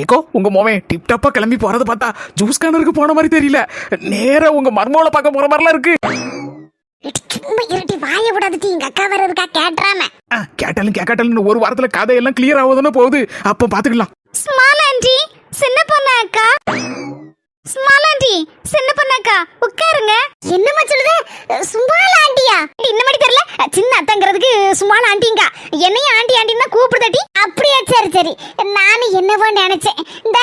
ஏக்கோ உங்க மோமே டிப் டாப்பா கிளம்பி போறத பார்த்தா ஜூஸ் கார்னருக்கு போன மாதிரி தெரியல. நேரா உங்க மர்மோல பார்க்க போற மாதிரிலாம் இருக்கு. சும்மா இருட்டி வாய விடாதட்டி, எங்க அக்கா வேற இருக்கா கேட்றாம. கேட்டாலும் கேட்காட்டாலும் ஒரு வாரத்துல கதையெல்லாம் கிளியர் ஆகுதுன்னு போகுது. அப்ப பாத்துக்கலாம். ஸ்மால் ஆண்டி, சின்ன பொண்ணு அக்கா. ஸ்மால் ஆண்டி, சின்ன பொண்ணு அக்கா உட்காருங்க. என்னமா சொல்லுது? ஸ்மால் ஆண்டியா? இந்த மாதிரி தெரியல, சின்ன அத்தங்கிறதுக்கு ஸ்மால் ஆண்டிங்க. என்னையும் ஆண்டி ஆண்டின்னா கூப்பிடுதட்டி. அப்படியே சரி சரி, நானும் என்னவோ நினைச்சேன். இந்த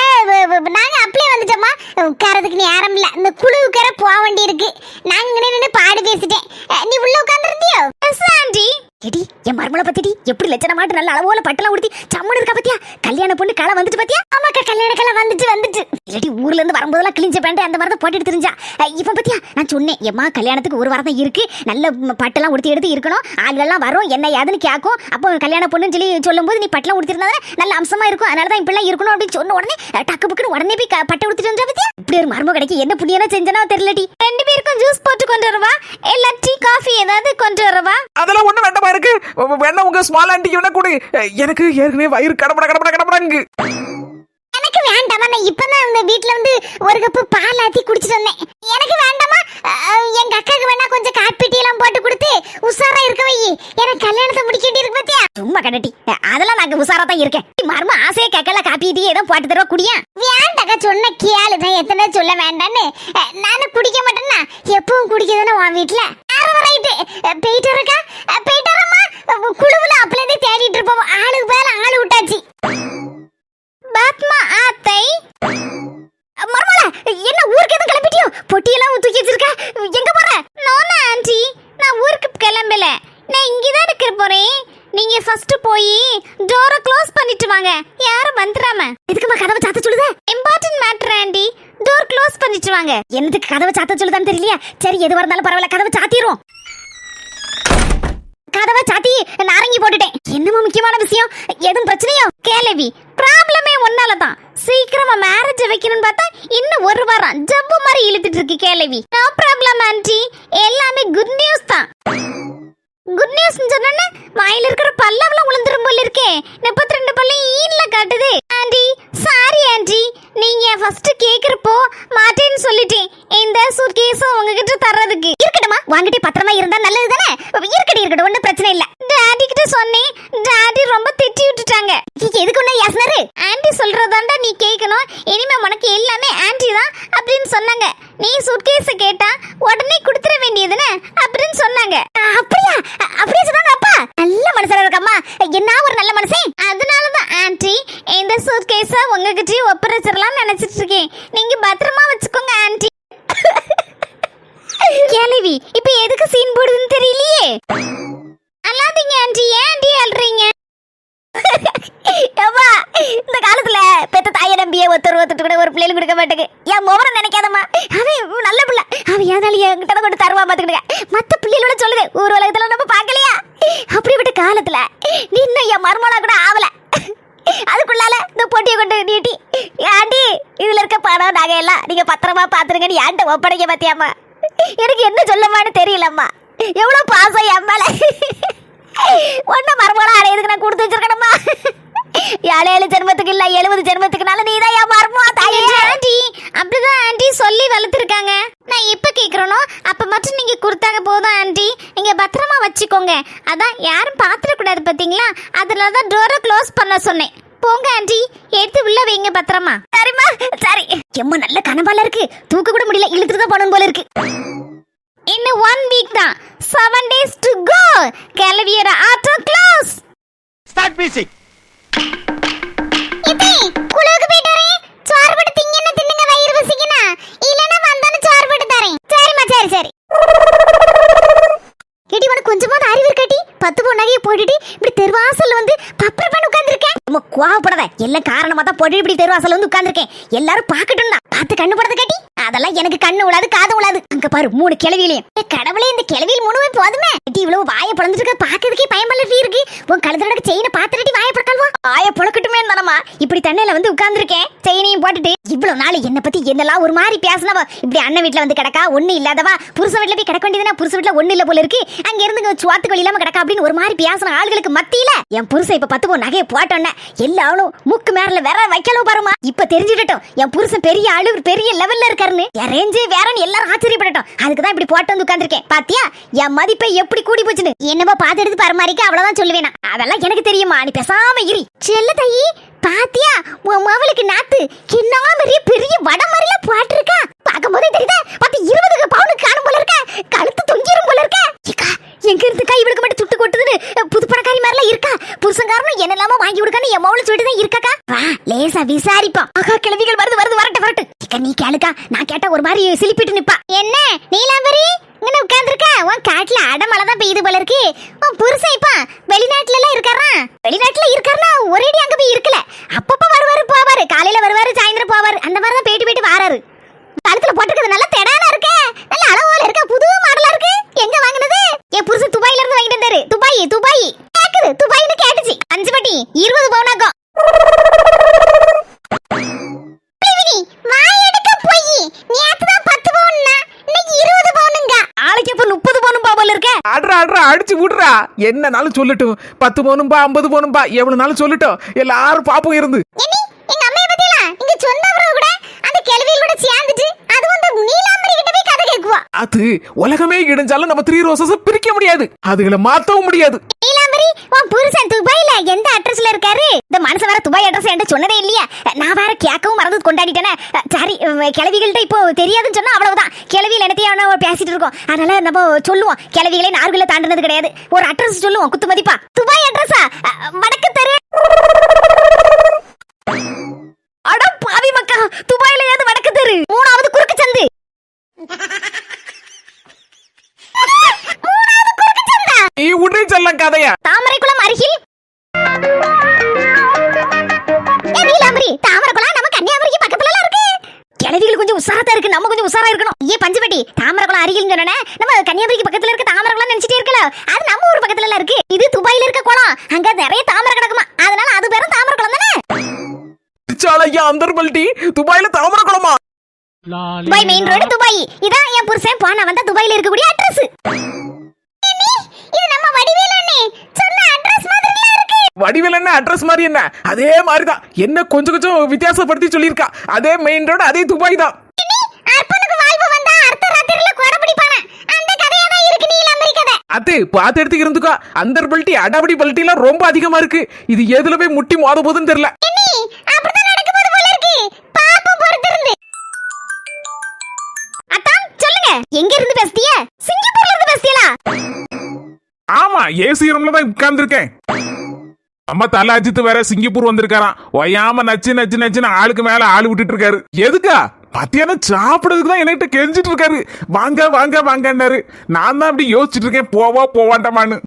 நாங்க அப்படியே வந்துட்டோமா, உட்காரதுக்கு நேரம் இல்ல. இந்த குழுவுக்கார போக வேண்டி இருக்கு. நாங்க நின்று பாடு பேசிட்டேன். நீ உள்ள உட்கார்ந்துருந்தியோ? Yes aunty. எடி என் மர்மலை பத்திடி எப்படி லட்சணமாட்டு நல்ல அளவோல பட்டெல்லாம் உடுத்தி சம்மன் இருக்கா பத்தியா? கல்யாண பொண்ணு களை வந்துட்டு பத்தியா? ஆமாக்கா, கல்யாண களை வந்துட்டு இல்லாட்டி ஊர்ல இருந்து வரும்போதெல்லாம் கிழிஞ்ச பேண்ட் அந்த மாதிரி தான் போட்டுட்டு தெரிஞ்சா. இப்ப பத்தியா நான் சொன்னேன், எம்மா கல்யாணத்துக்கு ஒரு வாரம் தான் இருக்கு, நல்ல பட்டெல்லாம் உடுத்தி எடுத்து இருக்கணும், ஆளுகள்லாம் வரும் என்ன யாதுன்னு கேட்கும். அப்போ கல்யாண பொண்ணுன்னு சொல்லி சொல்லும் போது நீ பட்டெல்லாம் உடுத்திருந்தா நல்ல அம்சமா இருக்கும், அதனாலதான் இப்பெல்லாம் இருக்கணும் அப்படின்னு சொன்ன உடனே டக்கு புக்குன்னு உடனே போய் பட்டை உடுத்திட்டு வந்தா பத்தியா? இப்படி ஒரு மர்மம் கிடைக்கும். என்ன புண்ணியனா செஞ்சனா தெரியலடி. 2 பேருக்கும் ஜூஸ் போட்டு கொண்டு வரவா, இல்ல டீ காஃபி ஏதாவது கொண்டு வரவா? அதெல்லாம் ஒண்ணு வேண்டாமா இருக்கு. வேணா உங்க ஸ்மால் ஆண்டிக்கு வேணா கொடு. எனக்கு ஏற்கனவே வயிறு கடப்படாங்க. எனக்கு வேண்டாமா, நான் இப்பதான் இந்த வீட்ல வந்து ஒரு கப்பு பால் ஆத்தி குடிச்சிட்டு வந்தேன். எனக்கு வேண்டாமா. எங்க அக்காக்கு வேணா கொஞ்சம் காப்பி எல்லாம் போட்டு கொடுத்து உஷாரா இருக்க வை. எனக்கு கல்யாணத்தை முடிக்க வேண்டி இருக்கு பத்தியா? சும்மா கடட்டி, அதெல்லாம் நாங்க உஷாரா தான் இருக்கேன். மர்ம ஆசையே கேட்கல, காப்பி டீ ஏதோ போட்டு தருவா குடியா? வேண்டாக்கா, சொன்ன கேளுதான், எத்தனை சொல்ல வேண்டான்னு. நானும் குடிக்க மாட்டேன்னா எப்பவும் குடிக்கதானே உன் வீட்டுல. ரைட்டு, போயிட்டு இருக்கா, போயிட்டு வரமா. குழுவுல அப்பளே தேடிட்டு இருப்போம், ஆளுக்கு மேல ஆளு விட்டாச்சு. பாத்மா ஆத்தை மர்மல, என்ன ஊருக்கு எதுவும் கிளம்பிட்டியோ? பொட்டியெல்லாம் தூக்கி வச்சிருக்க, எங்க போற? நோனா ஆண்டி, நான் ஊருக்கு கிளம்பல, நான் இங்கதான் இருக்க போறேன். நீங்க ஃபர்ஸ்ட் போய் டோரை க்ளோஸ் பண்ணிட்டு வாங்க, யாரும் வந்துராம. இதுக்குமா கதவை சாத்த சொல்லுத? Important matter aunty, door close பண்ணிட்டு வாங்க. என்னதுக்கு கதவை சாத்த சொல்லுதான்னு தெரியலையா? சரி, எதுவா இருந்தாலும் பரவாயில்ல, கதவை சாத்திரும். கதவை சாத்தி நாரங்கி போட்டுட்டேன். என்னமா முக்கியமான விஷயம்? எதுவும் பிரச்சனையோ? கேளவி, ப்ராப்ளமே ஒன்னாலதான். சீக்கிரமா மேரேஜ் வைக்கணும்னு பார்த்தா இன்னும் ஒரு வாரம் ஜப்பு மாதிரி இழுத்துட்டு இருக்கு கேளவி. நோ ப்ராப்ளம் ஆண்டி, எல்லாமே குட் நியூஸ் தான். குட் நியூஸ் சொன்னேன்னு வாயில இருக்கிற பல்லவெல்லாம் உளுந்துரும் போல இருக்கே. 32 பல்ல ஈன்ல காட்டுது. ஆண்டி சாரி ஆண்டி, நீங்க ஃபர்ஸ்ட் கேக்குறப்போ மாட்டேன்னு சொல்லிட்டேன். இந்த சூட்கேஸ் உங்ககிட்ட தர்றதுக்கு. இருக்கட்டுமா, வாங்கிட்டே பத்திரமா இருந்தா நல்லது தானே. இருக்கட்டும், ஒன்றும் பிரச்சனை இல்ல. டாடி கிட்ட சொன்னேன், டாடி ரொம்ப திட்டி விட்டுட்டாங்க. எதுக்கு ஒண்ணு யாசனரு? ஆண்டி சொல்றதாண்டா நீ கேட்கணும், இனிமே உனக்கு எல்லாமே ஆண்டி தான் அப்படின்னு சொன்னாங்க. நீ சூட்கேஸ் கேட்டா உடனே கொடுத்துட வேண்டியதுன்னு அப்படின்னு சொன்னாங்க. அப்படியா? அப்படியே சொன்னாங்க அப்பா. நல்ல மனுஷரா இருக்கம்மா, என்ன ஒரு நல்ல மனுஷன். அதனாலதான் ஆண்டி இந்த சூட்கேஸ உங்ககிட்ட ஒப்படைச்சிடலாம் நினைச்சிட்டு இருக்கேன். நீங்க பத்திரமா வச்சுக்கோங்க ஆண்டி. கேள்வி, இப்ப எதுக்கு சீன் போடுதுன்னு தெரியலையே. அல்லாதீங்க ஆண்டி, ஏன் ஆண்டி அல்றீங்க? இந்த காலத்துல பெத்த தாயை நம்பியே ஒருத்தட்டு கூட ஒரு பிள்ளைகளும் கொடுக்க மாட்டேங்க. என் மோவரம் நினைக்காதம்மா, அவன் நல்ல பிள்ளை, அவன் ஏதாலும் என்கிட்ட கொண்டு தருவா பாத்துக்கிடுங்க. மத்த பிள்ளைகளோட சொல்லுது, ஊர் உலகத்துல நம்ம பாக்கலையா? அப்படிப்பட்ட காலத்துல நீ இன்னும் என் மருமலா கூட ஆவல. அதுக்குள்ளால இந்த பொட்டியை கொண்டு நீட்டி, ஆண்டி இதுல இருக்க பணம் நகையெல்லாம் நீங்க பத்திரமா பாத்துருங்கன்னு ஏன்ட்ட ஒப்படைக்க பாத்தியாமா? எனக்கு என்ன சொல்லமான்னு தெரியலம்மா. எவ்வளவு பாசம் என் மேல. ஒன்ன மருமகளா அடையதுக்கு நான் கொடுத்து வச்சிருக்கணுமா? 7 ஜென்மத்துக்கு இல்ல 70 ஜென்மத்துக்குனால நீதான் என் மருமவா தாயே. ஆண்டி அப்படிதான் ஆண்டி சொல்லி வளர்த்துருக்காங்க. நான் எப்ப கேக்குறனோ அப்ப மட்டும் நீங்க கொடுத்தாங்க போதும் ஆண்டி. நீங்க பத்திரமா வச்சுக்கோங்க. அதான் யாரும் பாத்துட கூடாது பாத்தீங்களா, அதனாலதான் டோரை க்ளோஸ் பண்ண சொன்னேன். போங்க ஆண்டி, எடுத்து உள்ள வைங்க பத்திரமா. சரிம்மா, சரி. எம்மா நல்ல கனபால இருக்கு, தூக்க கூட முடியல, இழுத்துட்டு தான் போகணும் போல இருக்கு. இன்னும் 1 வீக் தான், 7 days to go. கேலவியர ஆட்டோ க்ளோஸ். Start music. இதே குளுக்கு போயிட்டு வரேன். சோறு போட்டு திங்கன தின்னுங்க, வயிறு பசிக்குனா. இல்லனா வந்தானே சோறு போட்டு தரேன். சரிம்மா, சரி சரி. எடி உனக்கு கொஞ்சமாவது அறிவு இருக்காட்டி? 10 பவுன் நகையை போட்டுட்டு இப்படி தெருவாசல்ல வந்து பப்பர பண்ணி உட்கார்ந்திருக்கேன். நம்ம கோவப்படாத, எல்லாம் காரணமா தான் போட்டு இப்படி தெருவாசல்ல வந்து உட்கார்ந்திருக்கேன். எல்லாரும் பார்க்கட்டும்னா பார்த்து கண்ணு படுறது காட்டி. அதெல்லாம் எனக்கு கண்ணு உளாது காது உளாது. அங்க பாரு 3 கிளவியிலையும். கடவுளே, இந்த கிளவியில் 3மே போதுமே. எடி இவ்வளவு வாயை பொளந்துட்டு இருக்க, பார்க்கிறதுக்கே பயமல்ல இருக்கு. உன் கழுத்துல செயினை பார்த்துட்டு வாயை பறக்கால்வா. ஆய பொழக்கட்டுமே தானம்மா இப்படி தண்ணியில வந்து உட்கார்ந்துருக்கேன் செயினையும் போட்டுட்டு. இவ்வளவு நாள் என்ன பத்தி என்னெல்லாம் ஒரு மாதிரி பேசினவ இப்படி அண்ணன் வீட்டுல வந்து கிடக்கா ஒண்ணு இல்லாதவா, புருஷன் வீட்டுல போய் கிடக்க வேண்டியதுனா புருஷன் வீட்டுல ஒண்ணு இல்ல போல இருக்கு, அங்க இருந்து சுவாத்துக்கள் இல்லாம கிடக்கா அப்படின்னு ஒரு மாதிரி பேசின ஆளுகளுக்கு மத்தியில என் புருஷன் இப்ப 10 பவுன் நகையை போட்டோன்னே எல்லாரும் முக்கு மேரல வேற வைக்கலும் பாருமா. இப்ப தெரிஞ்சுட்டோம் என் புருஷன் பெரிய ஆளு பெரிய லெவல்ல இருக்காருன்னு. என் ரேஞ்சு வேறன்னு எல்லாரும் ஆச்சரியப்படட்டும். அதுக்குதான் இப்படி போட்டு வந்து உட்கார்ந்துருக்கேன். பாத்தியா என் மதிப்பை எப்படி கூடி போச்சுன்னு. என்னவோ பாத்து எடுத்து பரமாரிக்க அவ்வளவுதான் சொல்லுவேன். அதெல்லாம் எனக்கு தெரியுமா, நீ பேசாம இரு. செல்ல தாயி பாத்தியா உன் மவளுக்கு நாத்து கிண்ணா பெரிய பெரிய வட மாதிரில போட்டிருக்கா. பாக்கும்போதே தெரியுதா 20 பவுனுக்கு காணும் போல இருக்க, கழுத்து தொங்கிரும் போல இருக்க. எங்க இருந்து கை இவளுக்கு மட்டும் சுட்டு கொட்டுதுன்னு புது பணக்காரி மாதிரிலாம் இருக்கா. புருஷங்காரனும் என்னெல்லாமோ வாங்கி கொடுக்கான்னு என் மவளு சொல்லிட்டு தான் இருக்காக்கா. வா லேசா விசாரிப்போம். ஆகா கிழவிகள் வருது வருது வரட்டு வரட்டு. நீ கேளுக்கா, நான் கேட்டா ஒரு மாதிரி சிலிப்பிட்டு நிப்பா. என்ன நீலாம்பரி இங்க உட்கார்ந்துருக்க? உன் காட்டுல அடமழை தான் பெய்யுது போல இருக்கு. உன் புருஷன் இப்ப வெளிநாட்டுல எல்லாம் இருக்காரா? வெளிநாட்டுல இருக்காருன்னா ஒரேடி அங்க போய் இருக்கல, அப்பப்ப வருவாரு போவாரு. காலையில வருவாரு சாயந்தரம் போவாரு, அந்த மாதிரி தான் போயிட்டு போயிட்டு வாராரு. கழுத்துல போட்டுக்கிறது நல்ல தெடானா இருக்கு, நல்ல அளவோல இருக்க, புது மாடலா இருக்கு. எங்க வாங்குனது? என் புருஷன் துபாயில இருந்து வாங்கிட்டு வந்தாரு. துபாய் துபாய் கேக்குது, துபாய்னு கேட்டுச்சு. 5 பட்டி 20 பவுனாக்கும். வாய் எடுக்க போய் நேத்து தான் 10 பவுன்னா இன்னைக்கு 20 பவுனுங்க. ஆளைக்கு அப்ப 30 பவுனும் பாவல இருக்க. ஆடுறா ஆடுறா அடிச்சு விடுறா. என்னனாலும் சொல்லட்டும், 10 பவுனும்பா 50 பவுனும்பா எவ்வளவுனாலும் சொல்லட்டும், எல்லாரும் பாப்போம் இருந்து. எங்க அம்மைய பத்தியெல்லாம் இங்க சொன்னவங்க கூட அந்த கிழவியில் கூட சேர்ந்துட்டு அது வந்து நீலாம்பரி கிட்ட போய் கதை கேக்குவா. அது உலகமே இடிஞ்சாலும் நம்ம 3 ரோசஸ் பிரிக்க முடியாது, அதுகளை மாத்தவும் முடியாது. நீலாம்பரி உன் புருஷன் துபாயில எந்த அட்ரஸ்ல இருக்காரு? இந்த மனுஷன் வேற துபாய் அட்ரஸ் என்கிட்ட சொன்னதே இல்லையா? நான் வேற கேட்கவும் மறந்து கொண்டாடிட்டேனே. சரி கிழவிகள்கிட்ட இப்போ தெரியாதுன்னு சொன்னா அவ்வளவுதான். கிழவியில் என்னத்தையும் பேசிட்டு இருக்கோம், அதனால நம்ம சொல்லுவோம் கிழவிகளை நார்களை தாண்டினது கிடையாது. ஒரு அட்ரஸ் சொல்லுவோம் குத்து மதிப்பா. துபாய் அட்ரஸா? வடக்கு தெரு. அட பாவி மக்கா, துபாயில ஏது வடக்கு தெரு? 3வது குறுக்கு சந்து. 3வது குறுக்கு சந்தா? நீ உடனே செல்லம் கதையா. தாமரைக்குளம் அருகில். நீலாம்பரி தாமரைக்குளம் நம்ம கன்னியாகுமரிக்கு பக்கத்துல இருக்கு. கிழவிகள் கொஞ்சம் உசாரா இருக்கு, நம்ம கொஞ்சம் உசாரா இருக்கணும். ஏ பஞ்சவட்டி தாமரைக்குளம் அருகில் சொன்னே, நம்ம கன்னியாகுமரிக்கு பக்கத்துல இருக்க தாமரைக்குளம் நினைச்சிட்டே இருக்கல, அது நம்ம ஊர் பக்கத்துல இருக்கு. இது துபாயில இருக்க குளம், அங்க நிறைய தாமரை கிடக்குமா, அதனால அது பேரும் தாமரைக்குளம் தானே. சாலையா அந்தர்பல்டி துபாயில தாமரை குளமா? Dubai main road Dubai. இதான் என் புருஷன் போன வந்தா துபாயில இருக்கக்கூடிய அட்ரஸ். இது நம்ம வடிவேலு அண்ணே சொன்ன அட்ரஸ் மாதிரில இருக்கு. வடிவேல் என்ன அட்ரஸ் மாதிரி என்ன? அதே மாதிரி தான், என்ன கொஞ்சம் கொஞ்சம் வித்தியாசப்படுத்தி சொல்லியிருக்கா. அதே மெயின் ரோடு, அதே துபாய் தான். அர்ப்பனுக்கு வாழ்வு வந்தா அர்த்த ராத்திரில கோட பிடிப்பானே, அந்த கதையா தான் இருக்கு நீலாம்பரி கதை. அது பார்த்து எடுத்து இருந்துக்கோ. அந்தர்பல்டி அடாபடி பல்ட்டிலாம் ரொம்ப அதிகமா இருக்கு. இது எதுல போய் முட்டி மோத போதுன்னு தெரியல. அப்படிதான் நடக்குது போல இருக்கு. பாப்போம் பொறுத்திருந்து. அத்தான் சொல்லுங்க, எங்க இருந்து பேசுறீங்க? சிங்கப்பூர்ல இருந்து பேசுறீங்களா? ஆமா, ஏசி ரூம்ல தான் உட்கார்ந்துருக்கேன். நம்ம தல அஜித் வேற சிங்கப்பூர் வந்திருக்காராம். ஒயாம நச்சு நச்சு நச்சுன்னு ஆளுக்கு மேல ஆளு விட்டுட்டு இருக்காரு. எதுக்கா? மத்தியானம் சாப்பிடுறதுக்கு தான் என்கிட்ட கெஞ்சிட்டு இருக்காரு. வாங்க வாங்க வாங்கன்னாரு. நான் தான் அப்படி யோசிச்சுட்டு இருக்கேன், போவா போவாண்டமான்னு.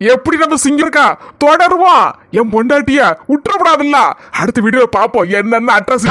எப்படி நம்ம சிங்கருக்கா தொடருவோம். என் பொண்டாட்டிய விட்டுறப்படாதுல்ல. அடுத்த வீடியோ பாப்போம் என்னென்ன அட்ரஸ்.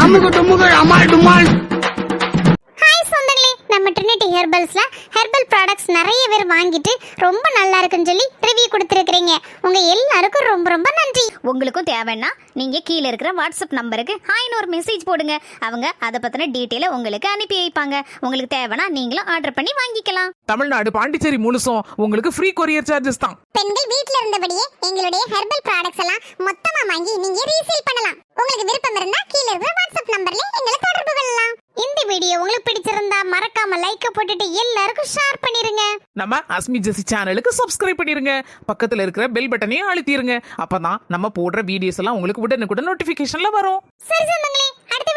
ஹாய் சொந்தங்களே, நம்ம ட்ரினிட்டி ஹெர்பல்ஸ்ல ஹெர்பல் ப்ராடக்ட்ஸ் நிறைய பேர் வாங்கிட்டு ரொம்ப நல்லா இருக்குன்னு சொல்லி ரிவ்யூ கொடுத்துருக்கீங்க. உங்க எல்லாருக்கும் ரொம்ப ரொம்ப நன்றி. உங்களுக்கும் தேவைன்னா நீங்க கீழே இருக்கிற வாட்ஸ்அப் நம்பருக்கு ஹாய்னு ஒரு மெசேஜ் போடுங்க. அவங்க அதை பத்தின டீட்டெயிலை உங்களுக்கு அனுப்பி வைப்பாங்க. உங்களுக்கு தேவைன்னா நீங்களும் ஆர்டர் பண்ணி வாங்கிக்கலாம். தமிழ்நாடு பாண்டிச்சேரி முழுசும் உங்களுக்கு ஃப்ரீ கொரியர் சார்ஜஸ் தான். பெண்கள் வீட்ல இருந்தபடியே எங்களுடைய ஹெர்பல் ப்ராடக்ட்ஸ் எல்லாம் மொத்தமா வாங்கி நீங்க ரீசேல் பண்ணலாம். உங்களுக்கு விருப்பம் இருந்தா கீழ இருக்கிற வாட்ஸ்அப் நம்பர்ல எங்களை தொடர்பு கொள்ளலாம். இந்த வீடியோ உங்களுக்கு பிடிச்சிருந்தா மறக்காம லைக் போட்டுட்டு எல்லாருக்கும் ஷேர் பண்ணிருங்க. நம்ம அஸ்மி ஜெசி சேனலுக்கு சப்ஸ்கிரைப் பண்ணிருங்க. பக்கத்துல இருக்கிற பெல் பட்டனையும் அழுத்திருங்க. அப்பதான் நம்ம போடுற வீடியோஸ் எல்லாம் உங்களுக்கு உடனுக்குடன் நோட்டிபிகேஷன்ல வரும். சரி சொந்தங்களே, அடுத்த